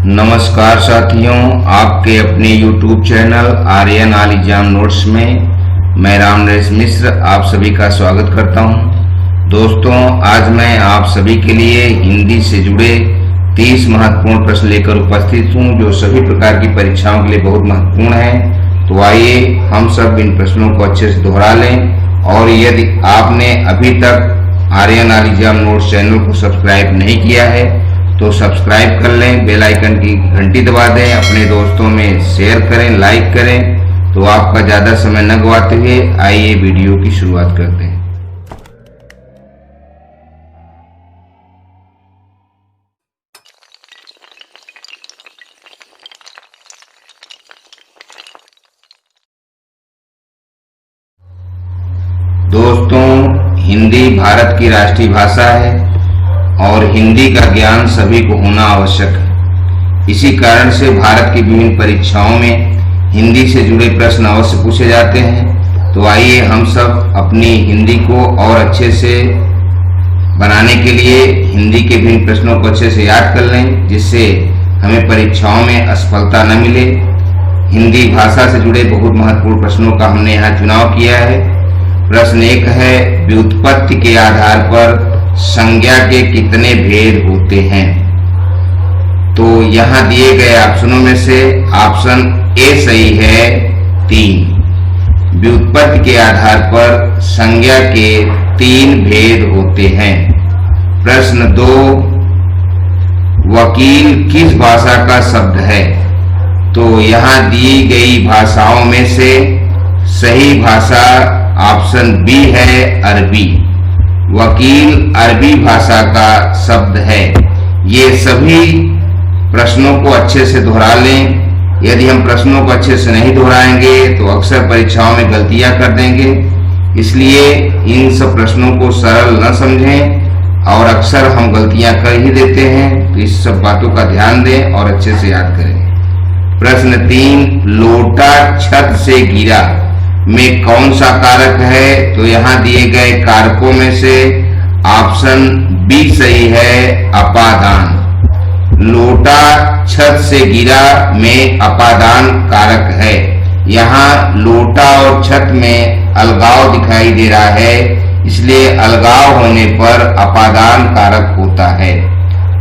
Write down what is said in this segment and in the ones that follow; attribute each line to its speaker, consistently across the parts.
Speaker 1: नमस्कार साथियों, आपके अपने YouTube channel Aryan all exam notes में मैं राम नरेश मिश्र आप सभी का स्वागत करता हूं। दोस्तों, आज मैं आप सभी के लिए हिंदी से जुड़े 30 महत्वपूर्ण प्रश्न लेकर उपस्थित हूं, जो सभी प्रकार की परीक्षाओं के लिए बहुत महत्वपूर्ण हैं। तो आइए हम सब इन प्रश्नों को अच्छे से दोहरा लें। और यदि आपने अभी तक Aryan all exam notes channel को सब्सक्राइब नहीं किया है तो सब्सक्राइब कर लें, बेल आइकन की घंटी दबा दें, अपने दोस्तों में शेयर करें, लाइक करें। तो आपका ज़्यादा समय न गवाते हुए आइए वीडियो की शुरुआत करते हैं। दोस्तों, हिंदी भारत की राष्ट्रीय भाषा है और हिंदी का ज्ञान सभी को होना आवश्यक है। इसी कारण से भारत की विभिन्न परीक्षाओं में हिंदी से जुड़े प्रश्न अवश्य पूछे जाते हैं। तो आइए हम सब अपनी हिंदी को और अच्छे से बनाने के लिए हिंदी के विभिन्न प्रश्नों को अच्छे से याद कर लें, जिससे हमें परीक्षाओं में असफलता न मिले। हिंदी भाषा से जुड़े बहुत महत्वपूर्ण प्रश्नों का हमने यहाँ चुनाव किया है। प्रश्न 1 है, व्युत्पत्ति के आधार पर संज्ञा के कितने भेद होते हैं? तो यहाँ दिए गए ऑप्शनों में से ऑप्शन ए सही है, 3। व्युत्पत्ति के आधार पर संज्ञा के 3 भेद होते हैं। प्रश्न 2, वकील किस भाषा का शब्द है? तो यहाँ दी गई भाषाओं में से सही भाषा ऑप्शन बी है, अरबी। वकील अरबी भाषा का शब्द है। ये सभी प्रश्नों को अच्छे से दोहरा लें। यदि हम प्रश्नों को अच्छे से नहीं दोहराएंगे तो अक्सर परीक्षाओं में गलतियां कर देंगे। इसलिए इन सब प्रश्नों को सरल न समझें, और अक्सर हम गलतियां कर ही देते हैं। तो इस सब बातों का ध्यान दें और अच्छे से याद करें। प्रश्न 3, लोटा छत से गिरा में कौन सा कारक है? तो यहाँ दिए गए कारकों में से ऑप्शन बी सही है, अपादान। लोटा छत से गिरा में अपादान कारक है। यहाँ लोटा और छत में अलगाव दिखाई दे रहा है, इसलिए अलगाव होने पर अपादान कारक होता है।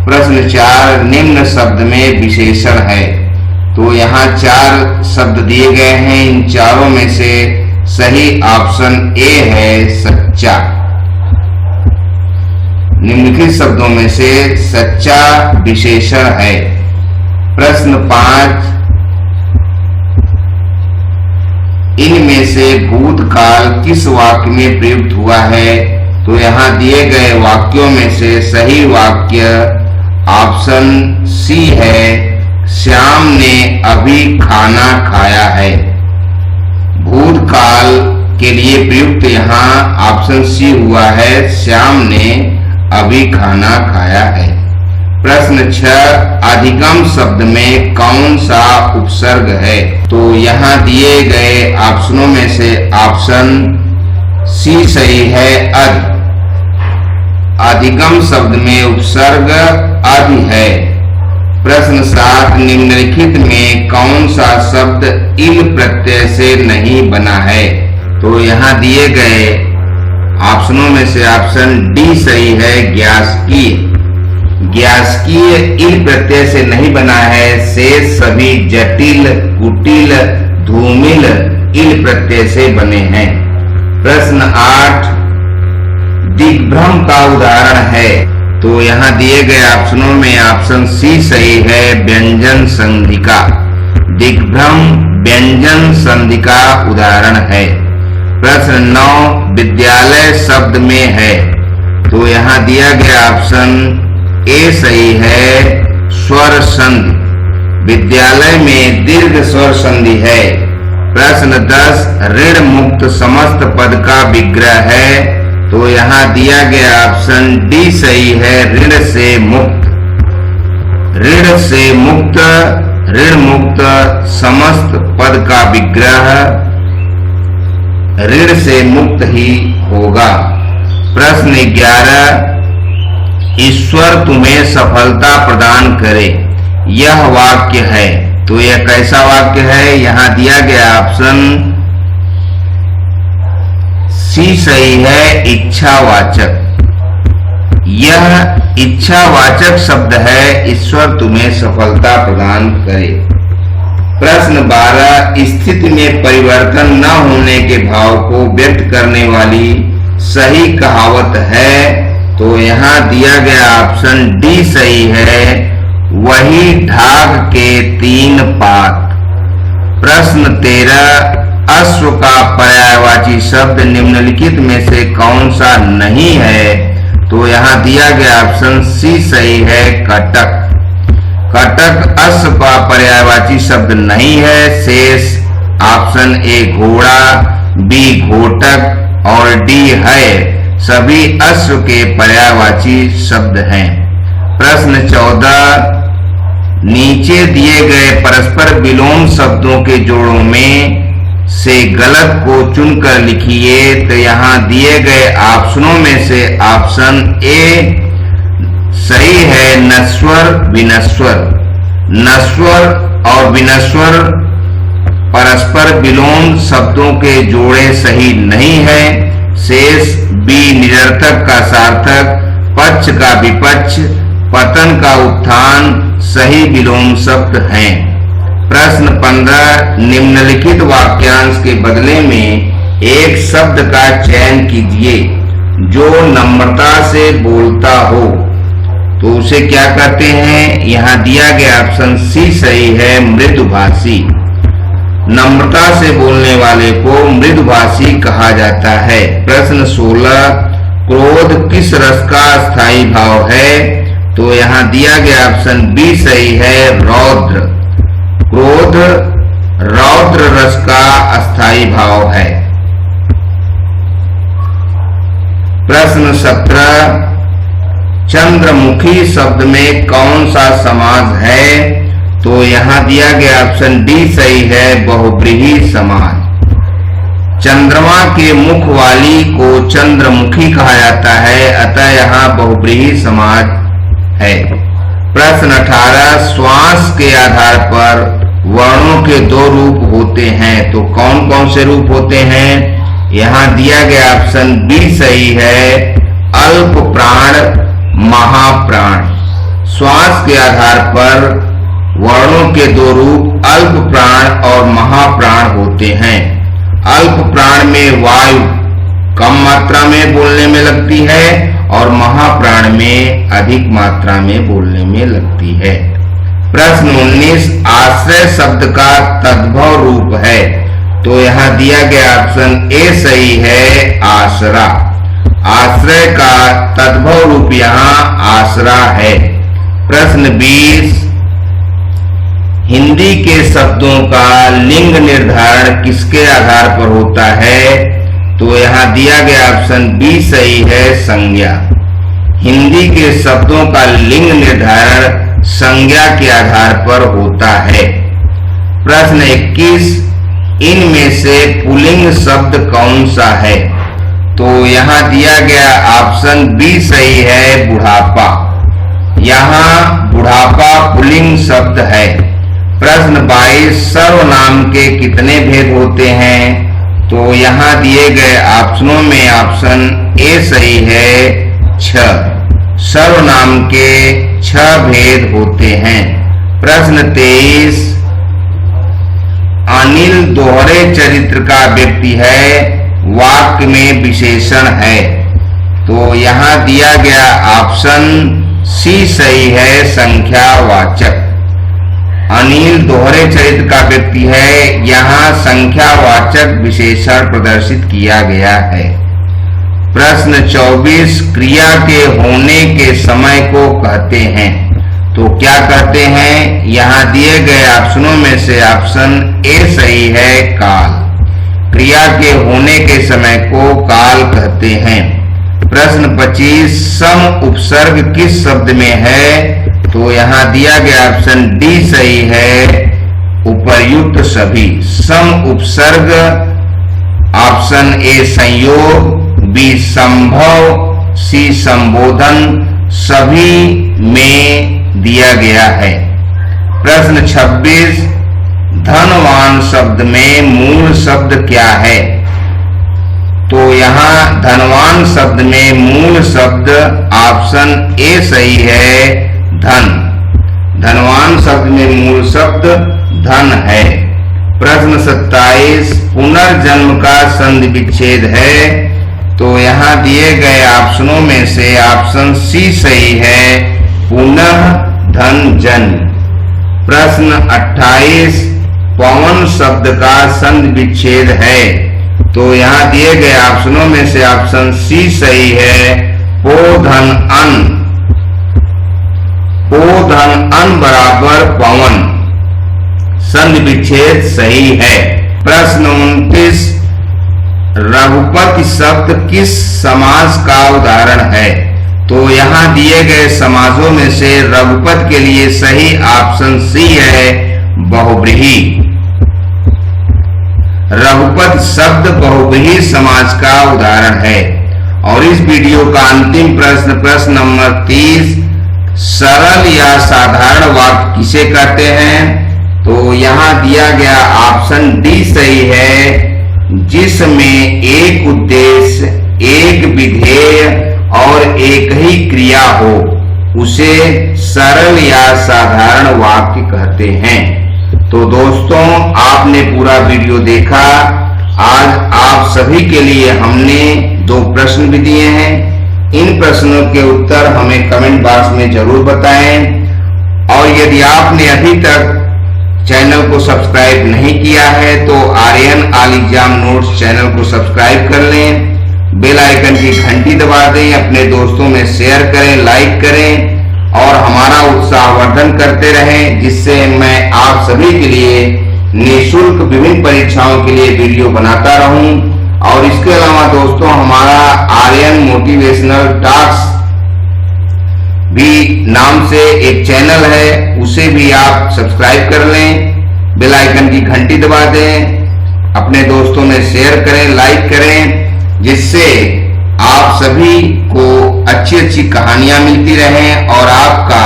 Speaker 1: प्रश्न 4, निम्न शब्द में विशेषण है। तो यहाँ 4 शब्द दिए गए हैं। इन चारों में से सही ऑप्शन ए है, सच्चा। निम्नलिखित शब्दों में से सच्चा विशेषण है। प्रश्न 5, इनमें से भूतकाल किस वाक्य में प्रयुक्त हुआ है? तो यहाँ दिए गए वाक्यों में से सही वाक्य ऑप्शन सी है, श्याम ने अभी खाना खाया है। भूतकाल के लिए प्रयुक्त यहाँ ऑप्शन सी हुआ है, श्याम ने अभी खाना खाया है। प्रश्न 6, अधिगम शब्द में कौन सा उपसर्ग है? तो यहाँ दिए गए ऑप्शनों में से ऑप्शन सी सही है, अधि। अधिगम शब्द में उपसर्ग अधि है। प्रश्न 7, निम्नलिखित में कौन सा शब्द इल प्रत्यय से नहीं बना है? तो यहाँ दिए गए ऑप्शनों में से ऑप्शन डी सही है, ज्ञासकीय। ज्ञासकीय इल प्रत्यय से नहीं बना है। शेष सभी जटिल, कुटिल, धूमिल इल प्रत्यय से बने हैं। प्रश्न 8, दिग्भ्रम का उदाहरण है। तो यहाँ दिए गए ऑप्शनों में ऑप्शन सी सही है, व्यंजन संधि का। दिग्भ्रम व्यंजन संधि का उदाहरण है। प्रश्न 9, विद्यालय शब्द में है। तो यहाँ दिया गया ऑप्शन ए सही है, स्वर संधि। विद्यालय में दीर्घ स्वर संधि है। प्रश्न 10, ऋण मुक्त समस्त पद का विग्रह है। तो यहाँ दिया गया ऑप्शन डी सही है, ऋण से मुक्त। ऋण से मुक्त, ऋण मुक्त समस्त पद का विग्रह ऋण से मुक्त ही होगा। प्रश्न 11, ईश्वर तुम्हें सफलता प्रदान करे। यह वाक्य है। तो यह कैसा वाक्य है? यहां दिया गया ऑप्शन सी सही है, इच्छावाचक। यह इच्छावाचक शब्द है, ईश्वर तुम्हें सफलता प्रदान करे। प्रश्न 12, स्थिति में परिवर्तन न होने के भाव को व्यक्त करने वाली सही कहावत है। तो यहाँ दिया गया ऑप्शन डी सही है, वही ढाक के 3 पात। प्रश्न 13, अश्व का पर्यायवाची शब्द निम्नलिखित में से कौन सा नहीं है? तो यहाँ दिया गया ऑप्शन सी सही है, कटक। कटक अश्व का पर्यायवाची शब्द नहीं है। शेष ऑप्शन ए घोड़ा, बी घोटक और डी है सभी अश्व के पर्यायवाची शब्द हैं। प्रश्न 14, नीचे दिए गए परस्पर विलोम शब्दों के जोड़ों में से गलत को चुनकर लिखिए। तो यहाँ दिए गए ऑप्शनों में से ऑप्शन ए सही है, नश्वर विनश्वर। नश्वर और विनश्वर परस्पर विलोम शब्दों के जोड़े सही नहीं है। शेष बी निरर्थक का सार्थक, पक्ष का विपक्ष, पतन का उत्थान सही विलोम शब्द हैं। प्रश्न 15, निम्नलिखित वाक्यांश के बदले में एक शब्द का चयन कीजिए जो नम्रता से बोलता हो। तो उसे क्या कहते हैं? यहाँ दिया गया ऑप्शन सी सही है, मृदुभाषी। नम्रता से बोलने वाले को मृदुभाषी कहा जाता है। प्रश्न 16, क्रोध किस रस का स्थायी भाव है? तो यहाँ दिया गया ऑप्शन बी सही है, रौद्र। क्रोध रौद्र रस का अस्थायी भाव है। प्रश्न 17, चंद्रमुखी शब्द में कौन सा समास है? तो यहाँ दिया गया ऑप्शन डी सही है, बहुव्रीहि समास। चंद्रमा के मुख वाली को चंद्रमुखी कहा जाता है, अतः यहाँ बहुव्रीहि समास है। प्रश्न 18, श्वास के आधार पर वर्णों के 2 रूप होते हैं। तो कौन कौन से रूप होते हैं? यहाँ दिया गया ऑप्शन बी सही है, अल्प प्राण, महाप्राण। श्वास के आधार पर वर्णों के 2 रूप अल्प प्राण और महाप्राण होते हैं। अल्प प्राण में वायु कम मात्रा में बोलने में लगती है और महाप्राण में अधिक मात्रा में बोलने में लगती है। प्रश्न 19, आश्रय शब्द का तद्भव रूप है। तो यहाँ दिया गया ऑप्शन ए सही है, आसरा। आश्रय का तद्भव रूप यहाँ आसरा है। प्रश्न 20, हिंदी के शब्दों का लिंग निर्धारण किसके आधार पर होता है? तो यहाँ दिया गया ऑप्शन बी सही है, संज्ञा। हिंदी के शब्दों का लिंग निर्धारण संज्ञा के आधार पर होता है। प्रश्न 21, इनमें से पुल्लिंग शब्द कौन सा है? तो यहाँ दिया गया ऑप्शन बी सही है, बुढ़ापा। यहाँ बुढ़ापा पुल्लिंग शब्द है। प्रश्न 22, सर्वनाम के कितने भेद होते हैं? तो यहाँ दिए गए ऑप्शनों में ऑप्शन ए सही है, 6। सर्वनाम के 6 भेद होते हैं। प्रश्न 23, अनिल दोहरे चरित्र का व्यक्ति है, वाक्य में विशेषण है। तो यहाँ दिया गया ऑप्शन सी सही है, संख्यावाचक। अनिल दोहरे चरित्र का व्यक्ति है, यहाँ संख्यावाचक विशेषण प्रदर्शित किया गया है। प्रश्न 24, क्रिया के होने के समय को कहते हैं। तो क्या कहते हैं? यहाँ दिए गए ऑप्शनों में से ऑप्शन ए सही है, काल। क्रिया के होने के समय को काल कहते हैं। प्रश्न 25, सम उपसर्ग किस शब्द में है? तो यहाँ दिया गया ऑप्शन डी सही है, उपर्युक्त सभी। सम उपसर्ग ऑप्शन ए संयोग, बी संभव, सी संबोधन सभी में दिया गया है। प्रश्न 26, धनवान शब्द में मूल शब्द क्या है? तो यहाँ धनवान शब्द में मूल शब्द ऑप्शन ए सही है, धन। धनवान शब्द में मूल शब्द धन है। प्रश्न 27, पुनर्जन्म का संधि विच्छेद है। तो यहाँ दिए गए ऑप्शनों में से ऑप्शन सी सही है, पुनः धन जन्म। प्रश्न 28, पवन शब्द का संधि विच्छेद है। तो यहाँ दिए गए ऑप्शनों में से ऑप्शन सी सही है, पो धन अन। पो धन अन बराबर पवन, संधि विच्छेद सही है। प्रश्न 29, रघुपति शब्द किस समास का उदाहरण है? तो यहाँ दिए गए समासों में से रघुपति के लिए सही ऑप्शन सी है, बहुव्रीहि। रघुपति शब्द बहुव्रीहि समास का उदाहरण है। और इस वीडियो का अंतिम प्रश्न, प्रश्न नंबर 30, सरल या साधारण वाक्य किसे कहते हैं? तो यहाँ दिया गया ऑप्शन डी सही है, जिसमें एक उद्देश्य, एक विधेय और एक ही क्रिया हो, उसे सरल या साधारण वाक्य कहते हैं। तो दोस्तों, आपने पूरा वीडियो देखा। आज आप सभी के लिए हमने 2 प्रश्न भी दिए हैं। इन प्रश्नों के उत्तर हमें कमेंट बॉक्स में जरूर बताएं। और यदि आपने अभी तक चैनल को सब्सक्राइब नहीं किया है तो Aryan all exam notes channel को सब्सक्राइब कर लें, बेल आइकन की घंटी दबा दें, अपने दोस्तों में शेयर करें, लाइक करें और हमारा उत्साहवर्धन करते रहें, जिससे मैं आप सभी के लिए निःशुल्क विभिन्न परीक्षाओं के लिए वीडियो बनाता रहूं। और इसके अलावा दोस्तों, हमारा आर्यन मोटिवेशनल टॉक्स भी नाम से एक चैनल है, उसे भी आप सब्सक्राइब कर लें, बेल आइकन की घंटी दबा दें, अपने दोस्तों में शेयर करें, लाइक करें, जिससे आप सभी को अच्छी अच्छी कहानियां मिलती रहें और आपका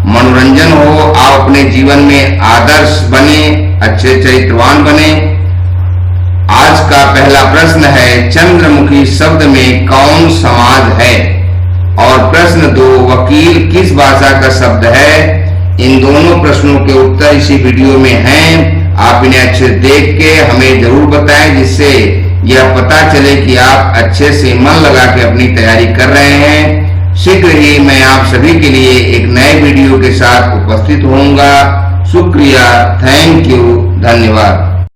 Speaker 1: मनोरंजन हो, आप अपने जीवन में आदर्श बने, अच्छे चरित्रवान बने। आज का पहला प्रश्न है, चंद्रमुखी शब्द में कौन समाज है? और प्रश्न 2, वकील किस भाषा का शब्द है? इन दोनों प्रश्नों के उत्तर इसी वीडियो में हैं। आप इन्हें अच्छे देख के हमें जरूर बताएं, जिससे यह पता चले कि आप अच्छे से मन लगा के अपनी तैयारी कर रहे हैं। शीघ्र ही मैं आप सभी के लिए एक नए वीडियो के साथ उपस्थित होऊंगा। शुक्रिया, थैंक यू, धन्यवाद।